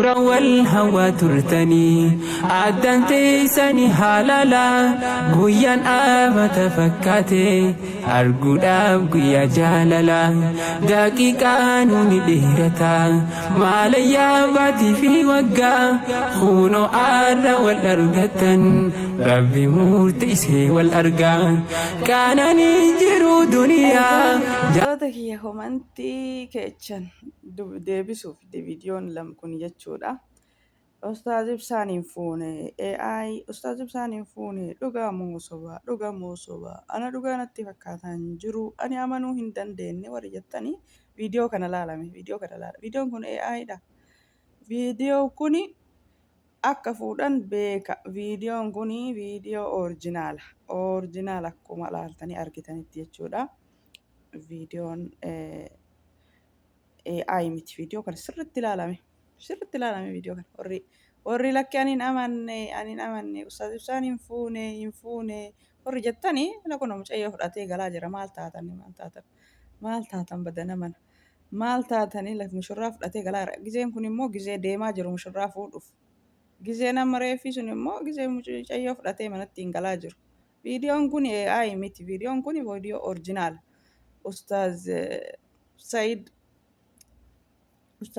نورا والهوى ترتني عدن تيسني حلالا قويا آمة فكاتي أرقود أبقيا جاللا دقيقة نوني دهرتا ما ليا باتي في وقا خونو آر والأرقتن ربي مرتسي والأرقان كان نجرو دنيا. Wantoota kiyya komantii keechan deebisuuf viidiyoon lam kun jechuudha. Ustaaz Ibsaaniin fuune AI Ustaaz Ibsaaniin fuune dhugaa moo sobaa dhugaa moo sobaa ana dhugaa natti fakkaataan jiru ani amanuu hin dandeenye warri jettanii viidiyoo kana laalame viidiyoon kun AI dha. Viidiyoon kun akka fuudhan beeka. Viidiyoon kun viidiyoo oorjinaala akkuma laaltanii argitanitti jechuudha. Viidiyoon AI miti. Viidiyoo kana sirriitti ilaalame viidiyoo kana warri lakkee ani hin amanne Ustaaz Ibsaan hin fuune warri jettanii na kun mucayyoo fudhatee galaa jira maal taatan badana mana maal taatanii mushurraa fudhatee galaa jira. Gizeen kun immoo gizee deemaa jiru mushurraa fuudhuuf. Gizeen amma reeffii sun immoo gizee mucayyoo fudhatee manatti hin galaa jiru. Viidiyoon kun AI miti. Viidiyoon kun viidiyoo oorjinaala. Ustaaz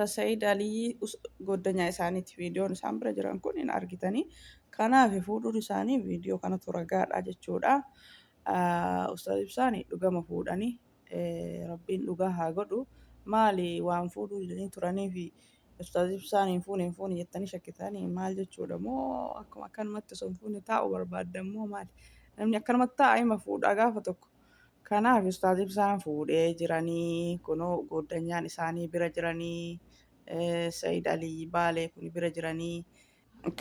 Said Alii goddanyaa isaaniiti viidiyoon isaan bira jiran kun hin argitanii. Kanaaf fuudhuun isaanii viidiyoo kanatu ragaadha jechuudha. Ustaaz Ibsaan dhugama fuudhanii rabbiin dhugaa haa godhu. Maali waan fuudhuu jedhanii turanii fi Ustaaz Ibsaan hin fuune jettanii shakkitanii maal jechuudha moo akkuma akkanumatti osoo hin fuune taa'uu barbaaddan moo maali? Namni akkanumatti taa'aa hima fuudhaa gaafa tokko. Kanaaf Ustaaz Ibsaan fuudhee jiranii kunoo goddanyaan isaanii bira jiranii Said Alii Baalee kun bira jiranii.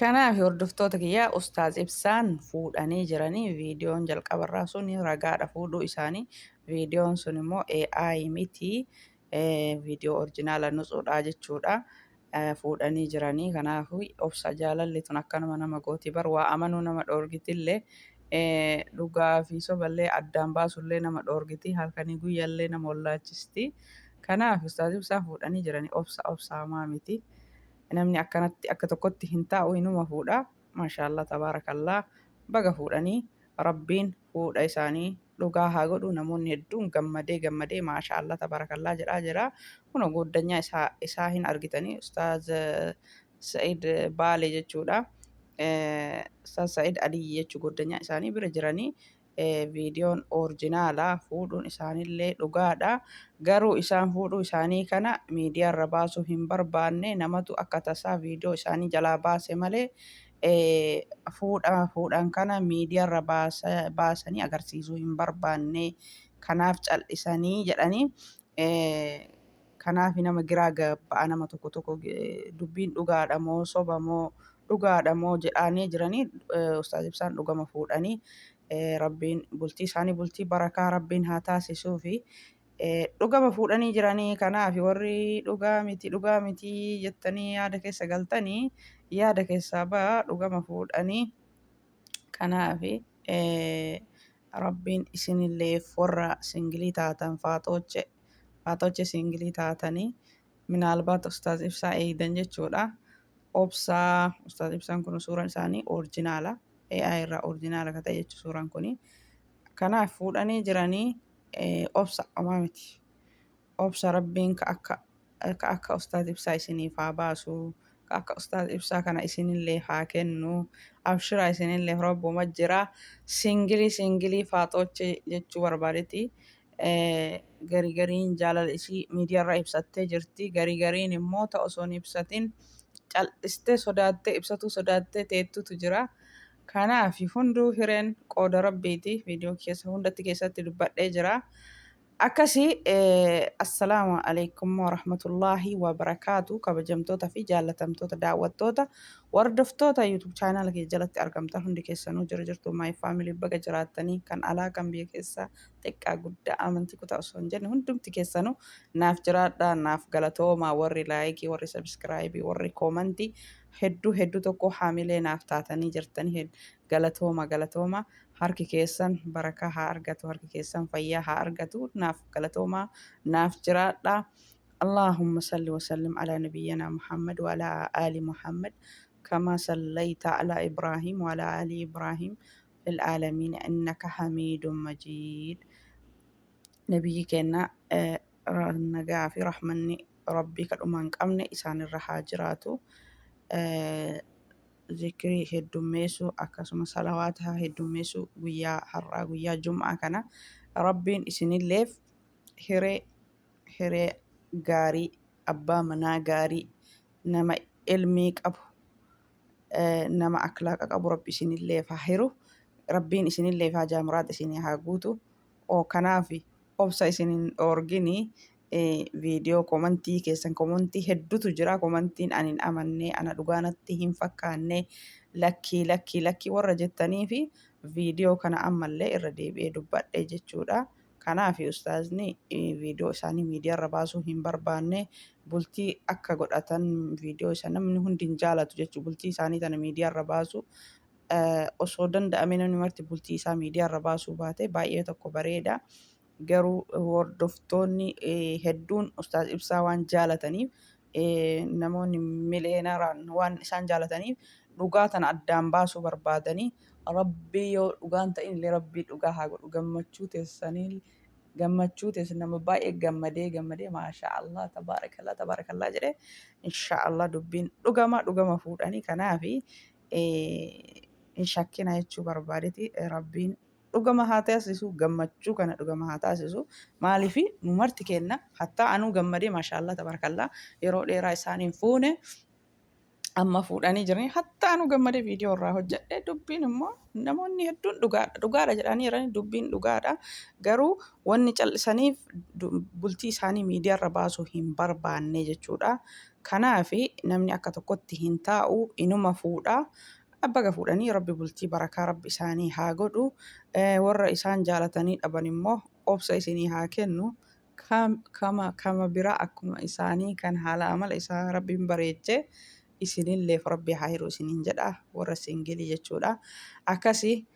Kanaaf hordoftoota kiyyaa Ustaaz Ibsaan fuudhanii jiranii viidiyoon jalqabarraa sun ragaadha fuudhuu isaanii. Viidiyoon sun immoo AI miti viidiyoo oorjinaala nutsuudha jechuudha. Fuudhanii jiranii kanaaf obsa jaalalli tun akkanuma nama gooti bar waa amanuu nama dhoorgitillee. Dhugaa fi soballee addaan baasullee nama dhoorgiti halkanii guyyaallee nama wallaachisti. Kanaaf Ustaaz Ibsaan fuudhanii jiranii obsaamaa miti. Namni akkanatti akka tokkotti hin taa'u hinuma fuudha. Maashaallah tabaarakallaa baga fuudhanii rabbiin fuudha isaanii dhugaa haa godhu. Namoonni hedduun gammadee maashaallah tabaarakallaa jedhaa jira. Kun goddanyaa isaa hin argitanii Ustaaz Said Baalee jechuudha. Ustaaz Said Alii jechuu goddanyaa isaanii bira jiranii viidiyoon oorjinaalaa fuudhuun isaaniillee dhugaadha. Garuu isaan fuudhuu isaanii kana miidiyaarra baasuu hin barbaanne namatu akka tasaa viidiyoo isaanii jalaa baase malee fuudhan kana miidiyaarra baasanii agarsiisuu hin barbaanne. Kanaaf cal'isanii jedhanii kanaaf nama giraa gabbaa nama tokko dubbiin dhugaadha moo soba moo dhugaadha moo jedhanii jiranii Ustaaz Ibsaan dhugama fuudhanii rabbiin bultii isaanii bultii barakaa rabbiin haa taasisuu fi dhugama fuudhanii jiranii. Kanaaf warri dhugaa miti jettanii yaada keessa galtanii yaada keessaa ba'aa dhugama fuudhanii. Kanaaf rabbiin isinillee warra singilii taatan faatoche singilii taatanii minaalbaat Ustaaz Ibsaa eegdan jechuudha. Obsaa Ustaaz Ibsaan kun suuraan isaanii oorjinaala. AI irraa oorjinaala ka ta'e jechuudha suuraan kuni. Kanaaf fuudhanii jiranii obsa homaa miti. Obsa rabbiin ka akka Ustaaz Ibsaa isiniif haa baasu. Ka akka Ustaaz Ibsaa kana isinillee haa kennu. Abshiraa isinillee robbuma jira. Singilii faatoche jechuu barbaadetti. Gariin jaalala ishii miidiyaarraa ibsattee jirti. Gariin immoo ta'u osoo hin ibsatin cal'istee sodaattee ibsatuu sodaattee teettutu jira. Kanaaf hunduu hireen qooda rabbiiti. Viidiyoo keessa hundatti keessatti dubbadhee jira. Akkasii assalaamu alaikum warahmatullaahi wabarakaatu. Kabajamtoota fi jaallatamtoota daawwattoota hordoftoota YouTube chaanala kee jalatti argamtan hundi keessanuu jirtu my family baga jiraattanii kan alaa kan biyya keessaa xiqqaa guddaa amantii kutaa osoo hin jenne hundumti keessanuu naaf jiraadhaa naaf galatoomaa warri laayikii warri sabskraayibii warri koomantii hedduu tokko haamilee naaf taatanii jirtanii galatooma. Harki keessan barakaa haa argatu harki keessan fayyaa haa argatu naaf galatoomaa naaf jiraadhaa. اللهم صل وسلم على نبينا محمد وعلى آل محمد كما صليت على إبراهيم وعلى آل إبراهيم في العالمين إنك حميد مجيد. نبي كنا نجا في رحمني ربي كالأمان قمنا إسان الرحاجراتو ذكري هدوميسو أكاسما صلواتها هدوميسو ويا حرا ويا جمعة كنا ربين إسني الليف hiree gaarii, abbaa manaa gaarii, nama ilmii qabu, nama akhlaaqa qabu rabbi isinillee haa hiru. Rabbiin isinillee haa jaamuraat isinii haa guutu. Kanaaf obsa isin hin dhoorgini. Viidiyoo komantii keessan komantii hedduutu jira. Komantiin ani hin amannee, ana dhugaanatti hin fakkaannee lakkii warra jettanii fi viidiyoo kana ammallee irra deebi'ee dubbadhee jechuudha. Kanaaf ustaazni viidiyoo isaanii miidiyaarra baasuu hin barbaanne bultii akka godhatan viidiyoo isa namni hundi hin jaalatu jechuudha. Bultii isaanii tana miidiyaarra baasu osoo danda'ame namni marti bultii isaa miidiyaarra baasuu baate baay'ee tokko bareeda. Garuu hordoftoonni hedduun ustaaz Ibsaa waan jaalataniif namoonni miliyeenaraan waan isaan jaalataniif dhugaa tana addaan baasuu barbaadanii rabbii yoo dhugaan ta'in illee rabbii dhugaa haa godhu gammachuu teessan nama baay'ee gammadee maashaallah tabaarakallaa jedhee inshaallah dubbiin dhugama fuudhanii kanaafi hin shakkina jechuu barbaadeeti rabbiin dhugama haa taasisu gammachuu kana dhugama haa taasisu maaliifi nu marti kenna hattaa anuu gammadee maashaallah tabaarakallaa yeroo dheeraa isaaniin fuune amma fuudhanii jiranii hattaa anuu gammadee viidiyoo irraa hojjedhe dubbiin immoo namoonni hedduun dhugaadha jedhanii jiranii dubbiin dhugaadha garuu wanni callisaniif bultii isaanii miidiyaarra baasuu hin barbaanne jechuudha. Kanaafi namni akka tokkotti hin taa'u inuma fuudha. Abbaga fuudhanii rabbi bultii barakaa rabbi isaanii haa godhu. Warra isaan jaalatanii dhaban immoo obsa isinii haa kennu. Kama biraa akkuma isaanii kan haala amala isaa rabbiin bareechee isinillee rabbi haa hiru isiniin jedha warra singilii jechuudha. Akkasii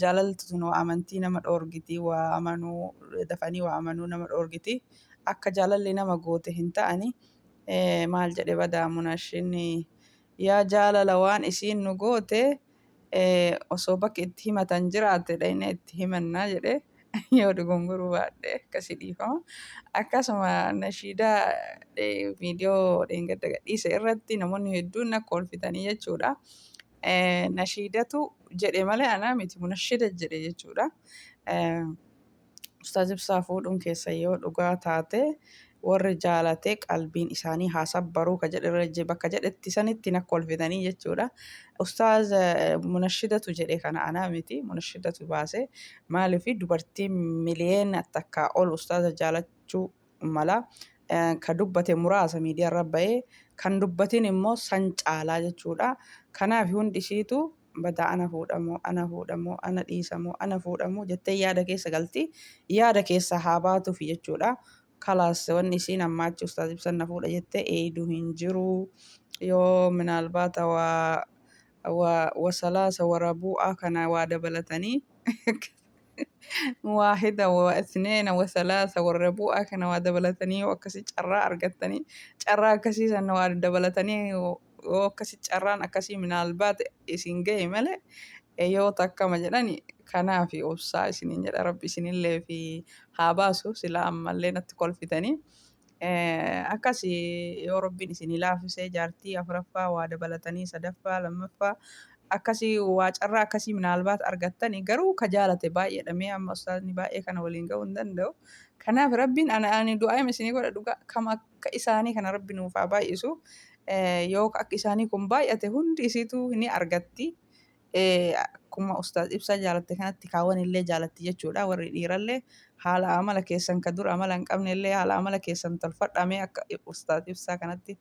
jaalaltuun waa amantii nama dhoorgiti waa amanuu dafanii waa amanuu nama dhoorgiti akka jaalalli nama goote hin ta'ani maal jedhe badaa munashin yaa jaalala waan isiin nu goote osoo bakki itti himatan jiraate dhayne itti himannaa jedhe yoo dogongoruu baadhe akkasii dhiifama. Akkasuma nashiidaa viidiyoo dheengadda gadhiise irratti namoonni hedduun akka kolfitanii jechuudha. Nashiidatu jedhe malee anaa miti munashida jedhe jechuudha. Ustaaz Ibsaa fuudhuun keessa yoo dhugaa taate warri jaalatee qalbiin isaanii haa sabbaruu ka jedhe bakka jedhetti sanitti na kolfitanii jechuudha. Ustaaz munashidatu jedhe kana anaa miti munashidatu baase maaliifi dubartiin miliyeena takkaa ol ustaaza jaalachuu mala ka dubbate muraasa miidiyaarra bahee kan dubbatin immoo san caalaa jechuudha. Kanaaf hundi isiitu badaa ana fuudhamoo ana dhiisamoo jettee yaada keessa galti yaada keessa haa baatuuf jechuudha. Kalaas wanni isiin ammaachi ustaaz Ibsaan na fuudha jettee eeyiduu hin jiru yoo minaalbaata wasalaasa warabu'aa kana waa dabalatanii واحدة واثنين وثلاثة والربوع كان ودبلتني وكسي جرا أرجتني جرا كسي سنة ودبلتني وكسي جرا أكسي من البات إسنجي ملء yoo takka majedhani kanaafi obsaa isiniin jedha rabbi isinillee fi haa baasu sila ammallee natti kolfitanii akkasii yoo rabbiin isinii laafisee jaartii afuraffaa waa dabalatanii sadaffaa lammaffaa akkasii waa carraa akkasii minaalbaat argattanii garuu ka jaalate baay'eedha mee amma ustaazni baay'ee kana waliin ga'uu hin danda'u. Kanaaf rabbiin ani du'aa isinii godha dhugaa kama akka isaanii kana rabbi nuuf haa baay'isu yoo akka isaanii kun baay'ate hundi isiitu ni argatti. Akkuma ustaaz Ibsaa jaalatte kanatti kaawwan illee jaalatti jechuudha. Warri dhiirallee haala amala keessan ka dur amala hin qabne illee haala amala keessan tolfadhamee akka ustaaz Ibsaa kanatti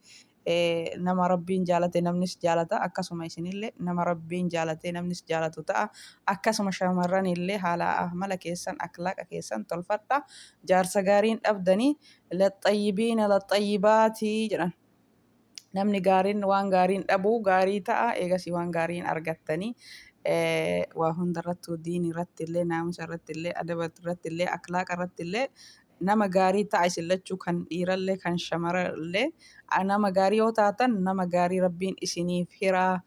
nama rabbiin jaalate namnis jaalata akkasuma isinillee nama rabbiin jaalate namnis jaalatu ta'a. Akkasuma shamarran illee haala amala keessan akhlaaqa keessan tolfadha. Jaarsa gaariin dhabdanii laxayyibiina laxayyibaatii jedhan. Namni gaariin waan gaariin dhabuu gaarii ta'a eegasii waan gaariin argattanii waa hundarrattuu diin irratti illee naamusa irratti illee adaba irratti illee akhlaaqa irratti illee nama gaarii ta'a isin lachuu kan dhiirallee kan shamarrallee nama gaarii yoo taatan nama gaarii rabbiin isiniif hiraa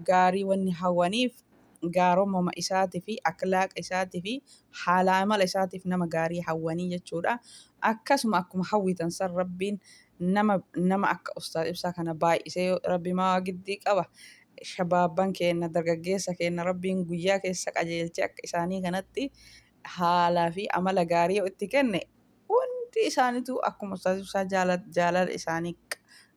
gaarii wanni hawwaniif gaaromama isaatii fi akhlaaqa isaatii fi haala amala isaatiif nama gaarii hawwanii jechuudha. Akkasuma akkuma hawwitan san rabbiin nama akka Ustaaz Ibsaa kana baay'isee rabbi maa giddii qaba. Shabaabban keenya dargaggeessa keenya rabbiin guyyaa keessa qajeelchee akka isaanii kanatti haalaa fi amala gaarii yoo itti kenne hundi isaaniitu akkuma Ustaaz Ibsaa jaalala isaanii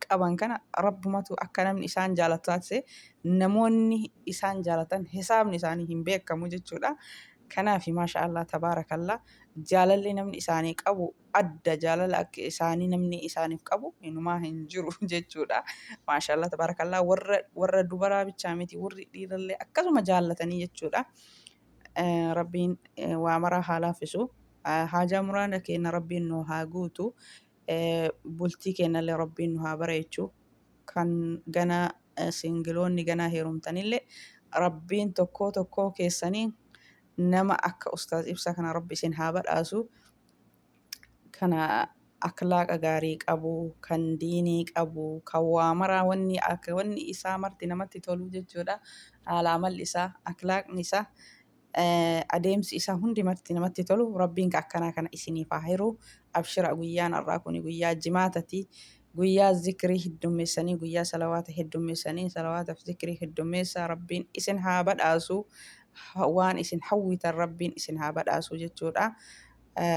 qaban kana rabbumatu akka namni isaan jaalatu taasise namoonni isaan jaalatan hisaabni isaanii hin beekamu jechuudha. Kanaaf maashaallah tabaarakallaa jaalalli namni isaanii qabu adda jaalala akka isaanii namni isaaniif qabu inumaa hin jiru jechuudha. Maashaallah tabaarakallaa warra dubaraa bichaa miti warri dhiirallee akkasuma jaallatanii jechuudha. Rabbiin waa maraa haa laaffisu. Haajaa muraada keenya rabbiin nu haa guutu. Bultii keenyallee rabbiin nu haa bareechu. Kan gana singiloonni gana heerumtanillee rabbiin tokkoo keessanii nama akka Ustaaz Ibsaa kana rabbi isin haa badhaasu. Kana akhlaaqa gaarii qabu, kan diinii qabu, kan waa maraa wanni isaa marti namatti tolu jechuudha. Haala amalli isaa, akhlaaqni isaa, adeemsi isaa hundi marti namatti tolu. Rabbiin akkanaa kana isiniif haa hiru. Abshira guyyaan har'aa kun guyyaa jimaatati. Guyyaa zikrii heddummeessanii, guyyaa salawaata heddummeessanii, salawaataaf zikrii heddummeessaa rabbiin isin haa badhaasu. Waan isin hawwitan rabbiin isin haa badhaasu jechuudha.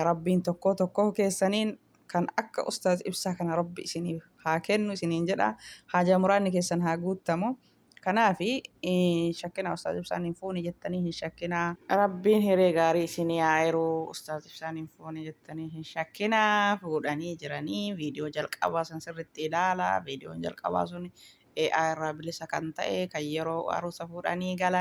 Rabbiin tokkoo keessaniin kan akka Ustaaz Ibsaa kana rabbi isiniif haa kennu isiniin jedha. Haajaa muraadni keessan haa guutamu. Kanaaf shakkina Ustaaz Ibsaan hin fuune jettanii hin shakkinaa. Rabbiin hiree gaarii isinii haa hiru. Ustaaz Ibsaan hin fuune jettanii hin shakkinaa. Fuudhanii jiranii viidiyoo jalqabaa san sirriitti ilaala. Viidiyoon jalqabaa sun AI irraa bilisa kan ta'e kan yeroo aruusa fuudhanii galan.